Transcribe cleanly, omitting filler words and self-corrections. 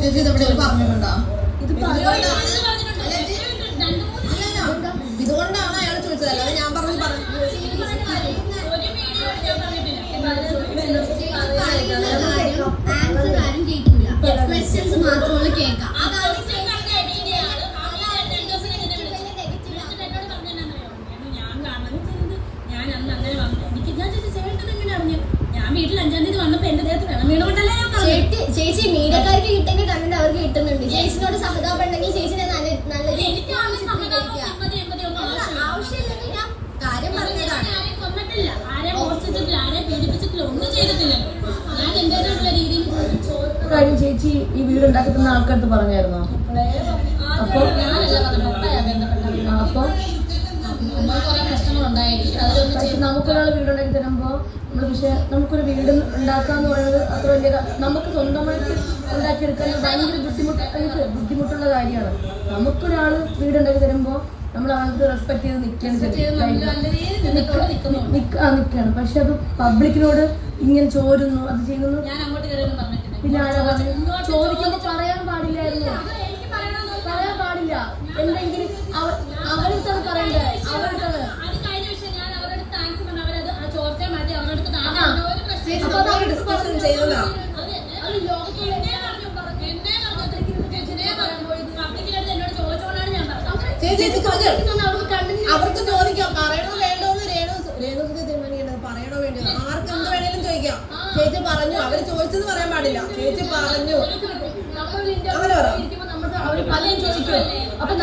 ചേച്ചി ഇതെവിടെ പറഞ്ഞിട്ടുണ്ടോ? ഇതുകൊണ്ടാണ് അയാൾ ചോദിച്ചത്, അല്ലാതെ ഞാൻ പറഞ്ഞു മാത്രമുള്ള കേൾക്കാം. ചേച്ചി മീഡിയക്കാർക്ക് കിട്ടുന്ന കമന്റ് അവർക്ക് കിട്ടുന്നുണ്ട്. ചേച്ചിനോട് സഹതാപം ഉണ്ടെങ്കിൽ ചേച്ചിനെ നല്ല ആവശ്യമില്ലെങ്കിൽ ഞാൻ കാര്യം പറഞ്ഞതാണ്. കാര്യം ചേച്ചി ഈ വീട് ഉണ്ടാക്കി തന്ന ആൾക്കാർക്ക് പറഞ്ഞായിരുന്നോ? അപ്പൊ നമുക്കൊരാൾ വീടുണ്ടാക്കി തരുമ്പോ പക്ഷെ നമുക്കൊരു വീട് ഉണ്ടാക്കാന്ന് പറയുന്നത് അത്ര വലിയ നമുക്ക് സ്വന്തമായിട്ട് ഉണ്ടാക്കിയെടുക്കാൻ ഭയങ്കര ബുദ്ധിമുട്ടുള്ള കാര്യമാണ്. നമുക്കൊരാൾ വീടുണ്ടാക്കി തരുമ്പോ നമ്മൾ ആൾക്ക് റെസ്പെക്ട് ചെയ്ത് നിൽക്കണം. പക്ഷെ അത് പബ്ലിക്കിനോട് ഇങ്ങനെ ചോരുന്നു, അത് ചെയ്യുന്നു. പിന്നെ ആരാ പറഞ്ഞു ചോദിക്കുമ്പോ പറയാൻ പാടില്ലായിരുന്നു, പറയാൻ പാടില്ല. എന്തെങ്കിലും അവരെടുത്താണ് പറയണ്ടേ, അവരെടുത്താണ്. അവർക്ക് ചോദിക്കാം പറയണോ വേണ്ടോന്ന് രേണുസുതി തീരുമാനിക്കേണ്ടത്. പറയണോ വേണ്ടോ ആർക്ക് എന്ത് വേണേലും ചോദിക്കാം. ചേച്ചി പറഞ്ഞു, അവര് ചോദിച്ചത് പറയാൻ പാടില്ല. ചേച്ചി പറഞ്ഞു പലരും ചോദിക്കും. അപ്പൊ